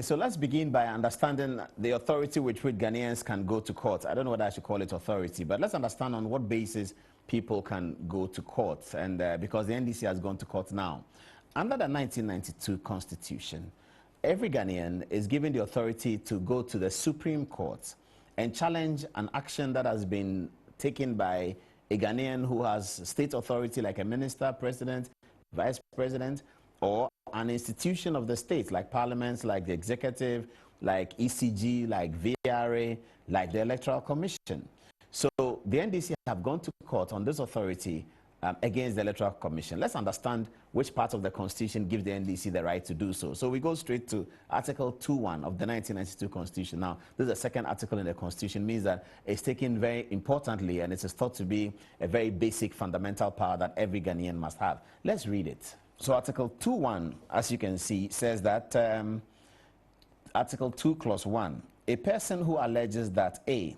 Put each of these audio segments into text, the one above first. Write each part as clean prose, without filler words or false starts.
So let's begin by understanding the authority with which Ghanaians can go to court. I don't know whether I should call it authority, but let's understand on what basis people can go to court, and because the NDC has gone to court now. Under the 1992 Constitution, every Ghanaian is given the authority to go to the Supreme Court and challenge an action that has been taken by a Ghanaian who has state authority like a minister, president, vice president, or an institution of the state like parliaments, like the executive, like ECG, like VRA, like the Electoral Commission. So the NDC have gone to court on this authority against the Electoral Commission. Let's understand which part of the Constitution gives the NDC the right to do so. So we go straight to Article 2.1 of the 1992 Constitution. Now, this is the second article in the Constitution, means that it's taken very importantly, and it is thought to be a very basic fundamental power that every Ghanaian must have. Let's read it. So Article 2.1, as you can see, says that Article 2, Clause 1, a person who alleges that A,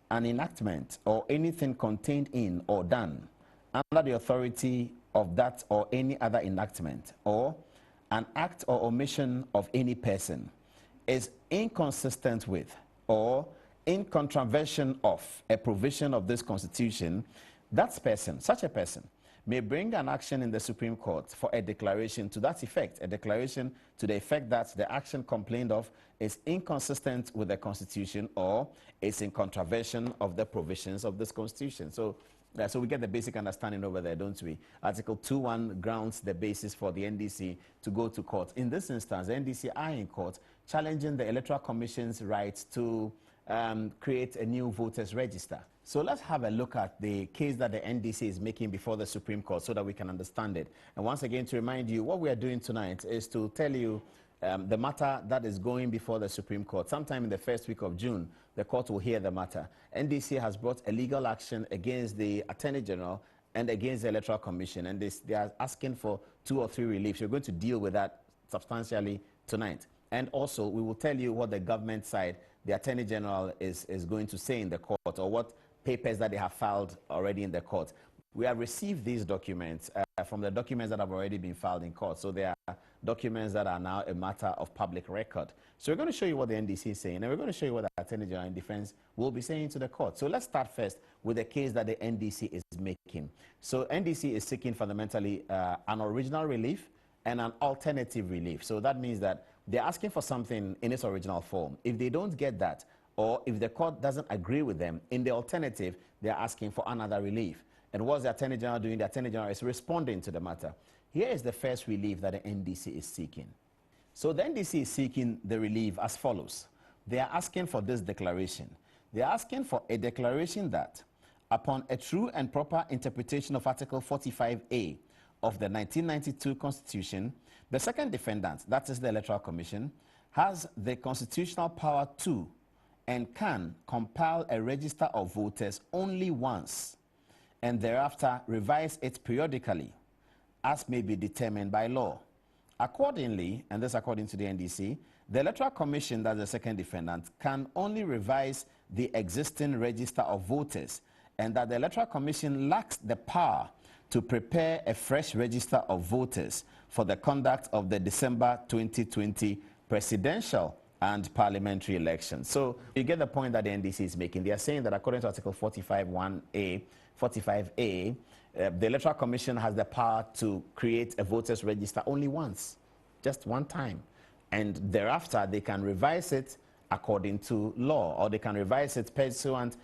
an enactment or anything contained in or done under the authority of that or any other enactment, or an act or omission of any person, is inconsistent with or in contravention of a provision of this Constitution, that person, such a person, may bring an action in the Supreme Court for a declaration to that effect, a declaration to the effect that the action complained of is inconsistent with the Constitution or is in contravention of the provisions of this Constitution. So we get the basic understanding over there, don't we? Article 2.1 grounds the basis for the NDC to go to court. In this instance, the NDC are in court challenging the Electoral Commission's right to create a new voters register. So let's have a look at the case that the NDC is making before the Supreme Court so that we can understand it. And once again, to remind you, what we are doing tonight is to tell you the matter that is going before the Supreme Court. Sometime in the first week of June, the court will hear the matter. NDC has brought a legal action against the Attorney General and against the Electoral Commission, and they are asking for 2 or 3 reliefs. We're going to deal with that substantially tonight. And also, we will tell you what the government side, the Attorney General, is going to say in the court, or what papers that they have filed already in the court. We have received these documents from the documents that have already been filed in court. So they are documents that are now a matter of public record. So we're going to show you what the NDC is saying, and we're going to show you what the Attorney General and Defense will be saying to the court. So let's start first with the case that the NDC is making. So NDC is seeking fundamentally an original relief and an alternative relief. So that means that they're asking for something in its original form. If they don't get that, or if the court doesn't agree with them, in the alternative, they're asking for another relief. And what's the Attorney General doing? The Attorney General is responding to the matter. Here is the first relief that the NDC is seeking. So the NDC is seeking the relief as follows. They are asking for this declaration. They are asking for a declaration that, upon a true and proper interpretation of Article 45A of the 1992 Constitution, the second defendant, that is the Electoral Commission, has the constitutional power to and can compile a register of voters only once, and thereafter revise it periodically, as may be determined by law. Accordingly, and this according to the NDC, the Electoral Commission, that's the second defendant, can only revise the existing register of voters, and that the Electoral Commission lacks the power to prepare a fresh register of voters for the conduct of the December 2020 presidential and parliamentary elections. So you get the point that the NDC is making. They are saying that according to Article 45A, the Electoral Commission has the power to create a voters register only once, just one time. And thereafter, they can revise it according to law, or they can revise it pursuant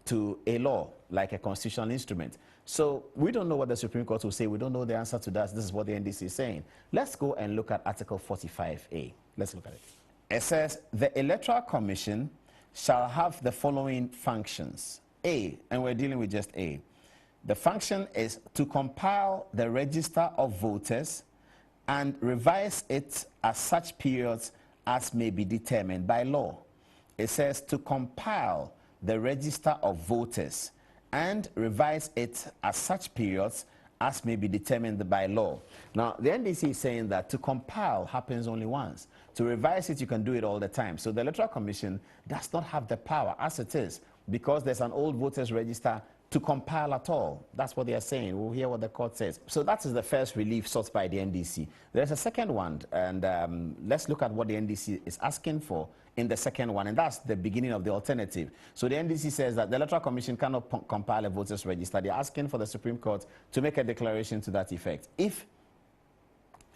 to a law, like a constitutional instrument. So we don't know what the Supreme Court will say. We don't know the answer to that. This is what the NDC is saying. Let's go and look at Article 45A. Let's look at it. It says, the Electoral Commission shall have the following functions. A, and we're dealing with just A. The function is to compile the register of voters and revise it at such periods as may be determined by law. It says to compile the register of voters and revise it at such periods as may be determined by law. Now, the NDC is saying that to compile happens only once. To revise it, you can do it all the time. So the Electoral Commission does not have the power as it is, because there's an old voters register to compile at all. That's what they are saying. We'll hear what the court says. So that is the first relief sought by the NDC. There's a second one, and let's look at what the NDC is asking for in the second one, and that's the beginning of the alternative. So the NDC says that the Electoral Commission cannot compile a voters register. They're asking for the Supreme Court to make a declaration to that effect. If,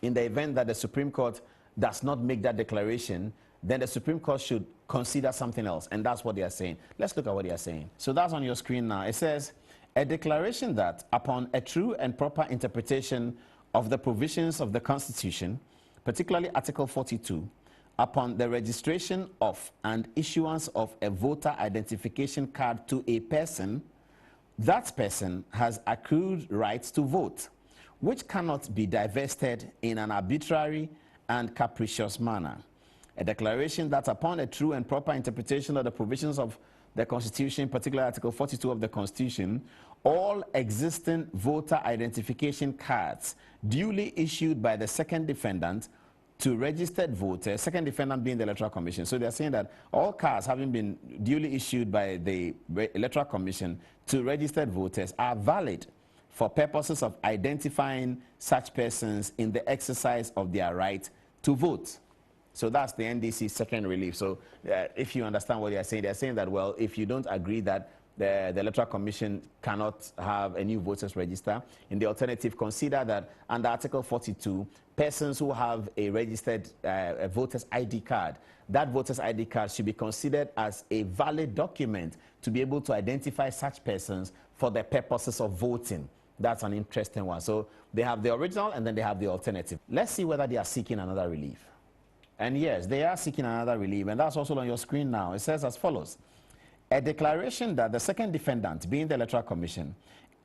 in the event that the Supreme Court does not make that declaration, then the Supreme Court should consider something else, and that's what they are saying. Let's look at what they are saying. So that's on your screen now. It says, a declaration that upon a true and proper interpretation of the provisions of the Constitution, particularly Article 42, upon the registration of and issuance of a voter identification card to a person, that person has accrued rights to vote, which cannot be divested in an arbitrary and capricious manner. A declaration that upon a true and proper interpretation of the provisions of the Constitution, particularly Article 42 of the Constitution, all existing voter identification cards duly issued by the second defendant to registered voters, second defendant being the Electoral Commission. So they're saying that all cards having been duly issued by the Electoral Commission to registered voters are valid for purposes of identifying such persons in the exercise of their right to vote. So that's the NDC's second relief. So if you understand what they're saying that, well, if you don't agree that the Electoral Commission cannot have a new voters register, in the alternative, consider that under Article 42, persons who have a registered a voters ID card, that voters ID card should be considered as a valid document to be able to identify such persons for the purposes of voting. That's an interesting one. So they have the original and then they have the alternative. Let's see whether they are seeking another relief. And yes, they are seeking another relief, and that's also on your screen now. It says as follows: a declaration that the second defendant, being the Electoral Commission,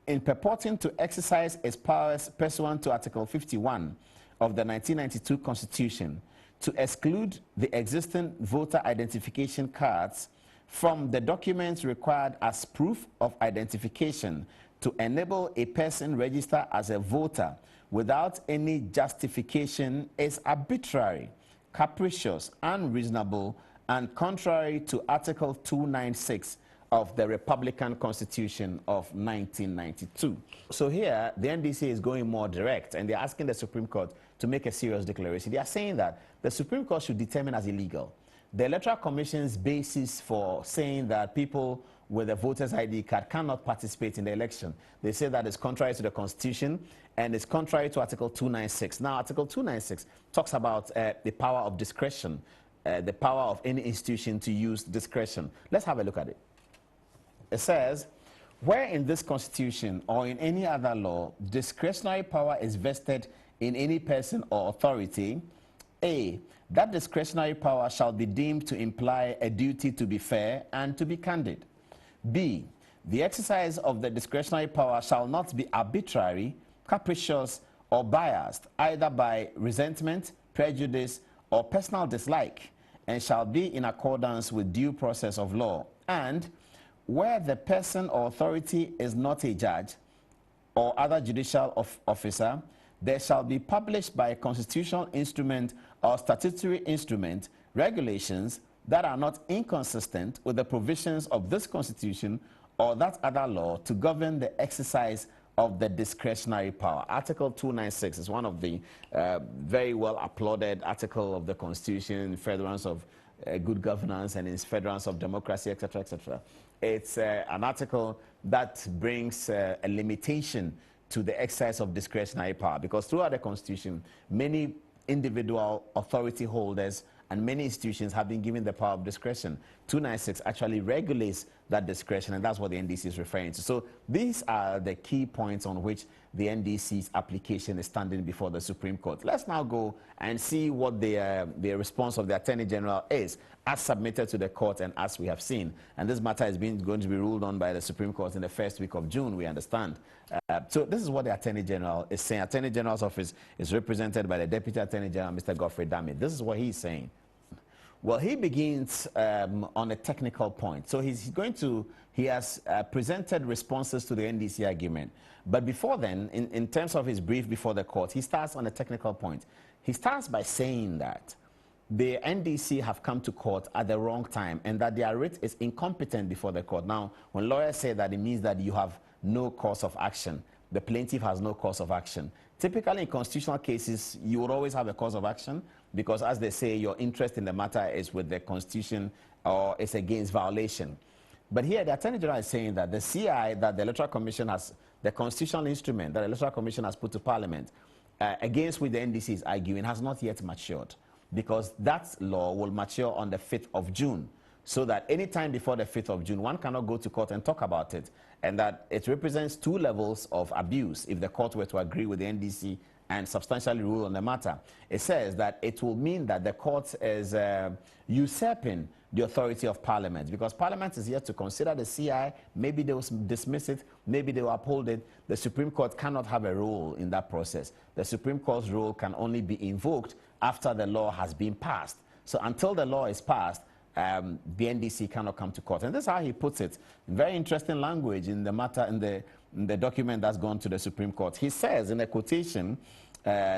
in purporting to exercise its powers pursuant to Article 51 of the 1992 Constitution to exclude the existing voter identification cards from the documents required as proof of identification to enable a person register as a voter without any justification is arbitrary, capricious, unreasonable, and contrary to Article 296 of the Republican Constitution of 1992. So here, the NDC is going more direct, and they're asking the Supreme Court to make a serious declaration. They are saying that the Supreme Court should determine as illegal the Electoral Commission's basis for saying that people with a voter's ID card cannot participate in the election. They say that it's contrary to the Constitution and it's contrary to Article 296. Now, Article 296 talks about the power of discretion, the power of any institution to use discretion. Let's have a look at it. It says, where in this Constitution or in any other law, discretionary power is vested in any person or authority, A, that discretionary power shall be deemed to imply a duty to be fair and to be candid. B, the exercise of the discretionary power shall not be arbitrary, capricious, or biased, either by resentment, prejudice, or personal dislike, and shall be in accordance with due process of law. And where the person or authority is not a judge or other judicial officer, there shall be published by a constitutional instrument or statutory instrument regulations that are not inconsistent with the provisions of this Constitution or that other law to govern the exercise of the discretionary power. Article 296 is one of the very well applauded articles of the Constitution, furtherance of good governance and in furtherance of democracy, etc., etc. It's an article that brings a limitation to the exercise of discretionary power, because throughout the Constitution, many individual authority holders and many institutions have been given the power of discretion. 296 actually regulates that discretion, and that's what the NDC is referring to. So these are the key points on which the NDC's application is standing before the Supreme Court. Let's now go and see what the response of the Attorney General is, as submitted to the court and as we have seen. And this matter is going to be ruled on by the Supreme Court in the first week of June, we understand. So this is what the Attorney General is saying. Attorney General's office is represented by the Deputy Attorney General, Mr. Godfrey Dame. This is what he's saying. Well, he begins on a technical point. So he has presented responses to the NDC argument. But before then, in terms of his brief before the court, he starts on a technical point. He starts by saying that the NDC have come to court at the wrong time and that their writ is incompetent before the court. Now, when lawyers say that, it means that you have no cause of action. The plaintiff has no cause of action. Typically, in constitutional cases, you would always have a cause of action because, as they say, your interest in the matter is with the Constitution or it's against violation. But here, the Attorney General is saying that the CI that the Electoral Commission has, the constitutional instrument that the Electoral Commission has put to Parliament, against which the NDC is arguing, has not yet matured, because that law will mature on the 5th of June. So that any time before the 5th of June, one cannot go to court and talk about it, and that it represents two levels of abuse if the court were to agree with the NDC and substantially rule on the matter. It says that it will mean that the court is usurping the authority of Parliament, because Parliament is yet to consider the CI. Maybe they will dismiss it, maybe they will uphold it. The Supreme Court cannot have a role in that process. The Supreme Court's role can only be invoked after the law has been passed. So until the law is passed, the NDC cannot come to court. And this is how he puts it. Very interesting language in the matter, in the document that's gone to the Supreme Court. He says in a quotation,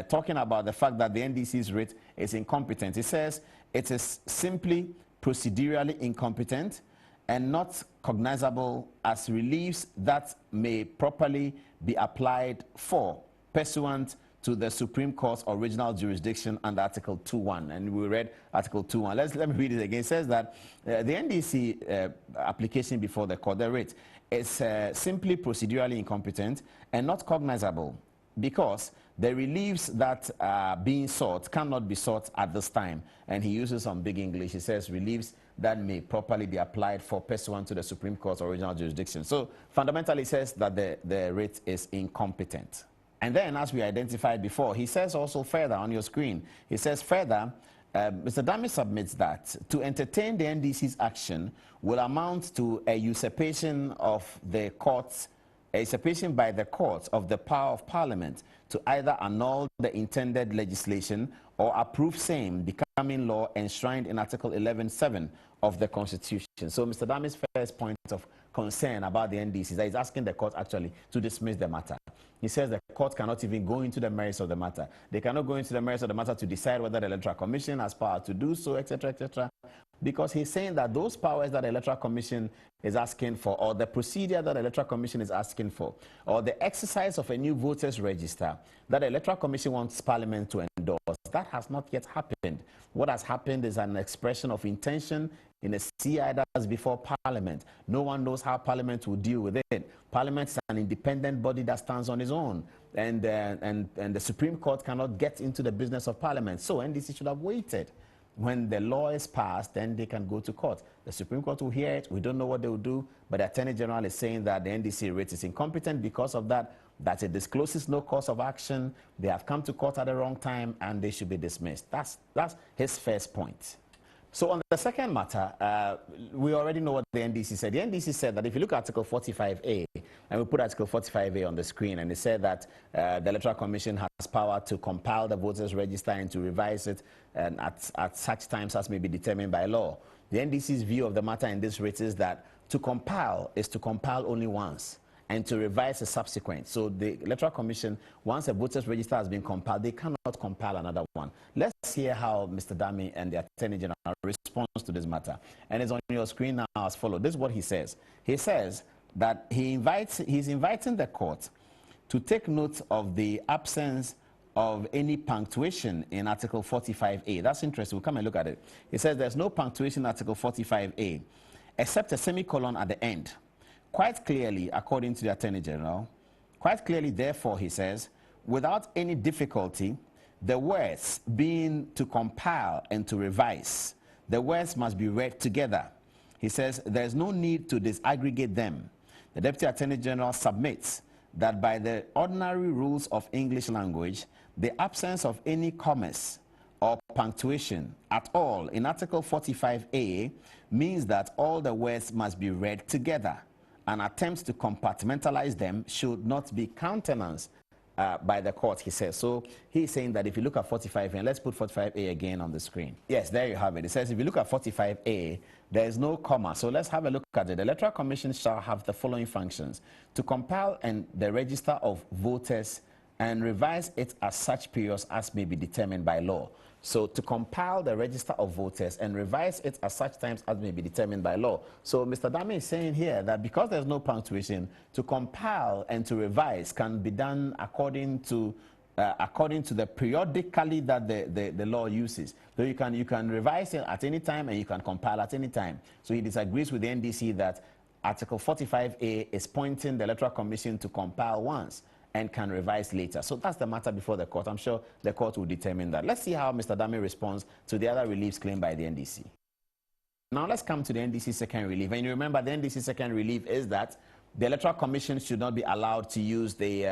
talking about the fact that the NDC's writ is incompetent, he says, it is simply procedurally incompetent and not cognizable as reliefs that may properly be applied for pursuant to the Supreme Court's original jurisdiction under Article 2.1. And we read Article 2.1. Let me read it again. It says that the NDC application before the court, the writ, is simply procedurally incompetent and not cognizable because the reliefs that are being sought cannot be sought at this time. And he uses some big English. He says reliefs that may properly be applied for pursuant to the Supreme Court's original jurisdiction. So fundamentally, he says that the writ is incompetent. And then, as we identified before, he says also further on your screen, he says further, Mr. Dami submits that to entertain the NDC's action will amount to a usurpation of the courts, a usurpation by the courts of the power of Parliament to either annul the intended legislation or approve same becoming law enshrined in Article 11.7 of the Constitution. So Mr. Dami's first point of concern about the NDC is that he's asking the court actually to dismiss the matter. He says the court cannot even go into the merits of the matter. They cannot go into the merits of the matter to decide whether the Electoral Commission has power to do so, etc., because he's saying that those powers that the Electoral Commission is asking for, or the procedure that the Electoral Commission is asking for, or the exercise of a new voters register that the Electoral Commission wants Parliament to endorse, that has not yet happened. What has happened is an expression of intention in a CI that's before Parliament. No one knows how Parliament will deal with it. Parliament is an independent body that stands on its own, and the Supreme Court cannot get into the business of Parliament. So NDC should have waited. When the law is passed, then they can go to court. The Supreme Court will hear it. We don't know what they will do, but the Attorney General is saying that the NDC writ is incompetent because of that, that it discloses no cause of action. They have come to court at the wrong time, and they should be dismissed. That's his first point. So on the second matter, we already know what the NDC said. The NDC said that if you look at Article 45A, and we put Article 45A on the screen, and it said that the Electoral Commission has power to compile the voters register and to revise it and at such times as may be determined by law. The NDC's view of the matter in this writ is that to compile is to compile only once, and to revise a subsequent. So the Electoral Commission, once a voters register has been compiled, they cannot compile another one. Let's hear how Mr. Dami and the Attorney General responds to this matter. And it's on your screen now as follows. This is what he says. He says that he's inviting the court to take note of the absence of any punctuation in Article 45A. That's interesting. We'll come and look at it. He says there's no punctuation in Article 45A, except a semicolon at the end. Quite clearly, according to the Attorney General, quite clearly, therefore, he says, without any difficulty, the words being to compile and to revise, the words must be read together. He says there's no need to disaggregate them. The Deputy Attorney General submits that by the ordinary rules of English language, the absence of any commas or punctuation at all in Article 45A means that all the words must be read together, and attempts to compartmentalize them should not be countenanced by the court, he says. So he's saying that if you look at 45A, and let's put 45A again on the screen. Yes, there you have it. It says if you look at 45A, there is no comma. So let's have a look at it. The Electoral Commission shall have the following functions: to compile and the register of voters and revise it at such periods as may be determined by law. So to compile the register of voters and revise it at such times as may be determined by law. So Mr. Dame is saying here that because there's no punctuation, to compile and to revise can be done according to the periodically that the law uses. So you can revise it at any time and you can compile at any time. So he disagrees with the NDC that Article 45A is pointing the Electoral Commission to compile once and can revise later. So that's the matter before the court. I'm sure the court will determine that. Let's see how Mr. Dame responds to the other reliefs claimed by the NDC. Now let's come to the NDC second relief. And you remember the NDC second relief is that the Electoral Commission should not be allowed to use the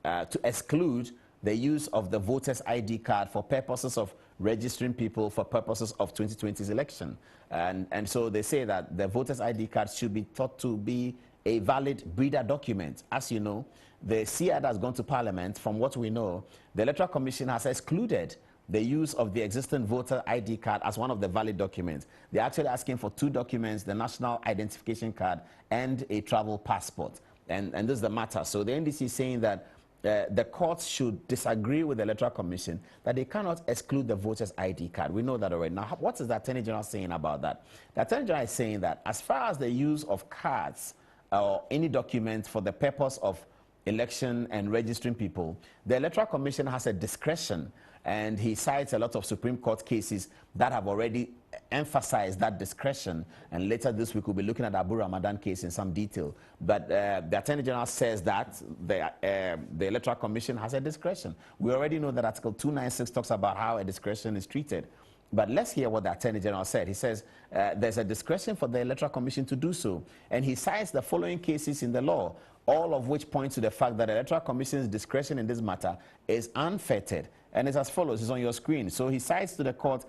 to exclude the use of the voter's ID card for purposes of registering people for purposes of 2020's election. And so they say that the voter's ID card should be thought to be a valid breeder document. As you know, the CIAD has gone to Parliament. From what we know, the Electoral Commission has excluded the use of the existing voter ID card as one of the valid documents. They're actually asking for two documents, the national identification card and a travel passport. And this is the matter. So the NDC is saying that the courts should disagree with the Electoral Commission that they cannot exclude the voter's ID card. We know that already. Now, what is the Attorney General saying about that? The Attorney General is saying that as far as the use of cards or any document for the purpose of election and registering people, the Electoral Commission has a discretion, and he cites a lot of Supreme Court cases that have already emphasized that discretion. And later this week we'll be looking at the Abu Ramadan case in some detail. But the Attorney General says that the Electoral Commission has a discretion. We already know that Article 296 talks about how a discretion is treated. But let's hear what the Attorney General said. He says there's a discretion for the Electoral Commission to do so. And he cites the following cases in the law, all of which point to the fact that the Electoral Commission's discretion in this matter is unfettered. And it's as follows. It's on your screen. So he cites to the court,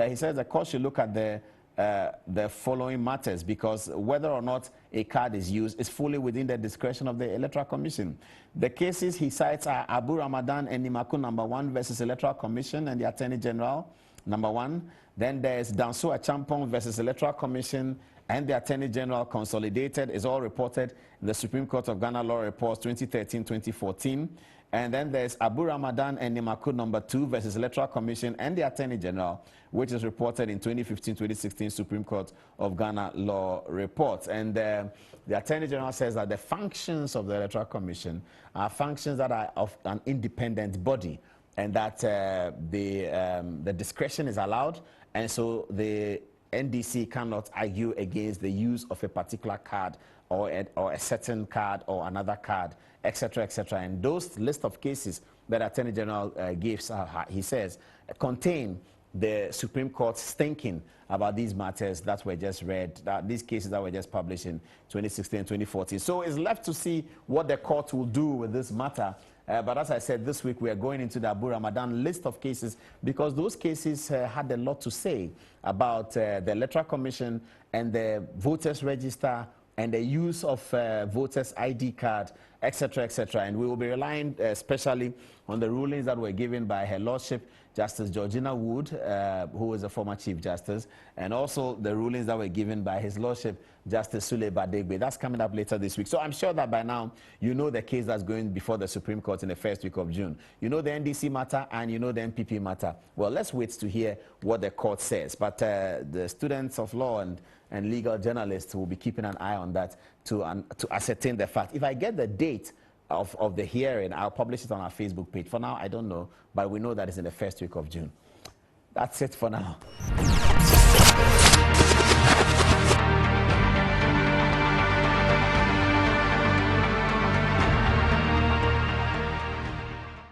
he says the court should look at the following matters, because whether or not a card is used is fully within the discretion of the Electoral Commission. The cases he cites are Abu Ramadan and Nimaku #1 versus Electoral Commission and the Attorney General, #1. Then there's Danso Achampong versus Electoral Commission and the Attorney General consolidated, is all reported in the Supreme Court of Ghana Law Reports 2013-2014. And then there's Abu Ramadan and Nimaku #2 versus Electoral Commission and the Attorney General, which is reported in 2015-2016 Supreme Court of Ghana Law Reports. And the Attorney General says that the functions of the Electoral Commission are functions that are of an independent body, and that the discretion is allowed, and so the NDC cannot argue against the use of a particular card or a certain card or another card, etc., etc. And those list of cases that Attorney General gives, he says, contain the Supreme Court's thinking about these matters that were just read, these cases that were just published in 2016 and 2014. So it's left to see what the court will do with this matter. But as I said, this week we are going into the Abu Ramadan list of cases, because those cases had a lot to say about the Electoral Commission and the voters register and the use of voters ID card, etc., etc. And we will be relying especially on the rulings that were given by Her Lordship Justice Georgina Wood, who is a former Chief Justice, and also the rulings that were given by His Lordship Justice Sule Badegbe. That's coming up later this week. So I'm sure that by now you know the case that's going before the Supreme Court in the first week of June. You know the NDC matter and you know the NPP matter. Well, let's wait to hear what the court says. But the students of law and legal journalists will be keeping an eye on that to ascertain the fact. If I get the date of the hearing, I'll publish it on our Facebook page. For now, I don't know, but we know that it's in the first week of June. That's it for now.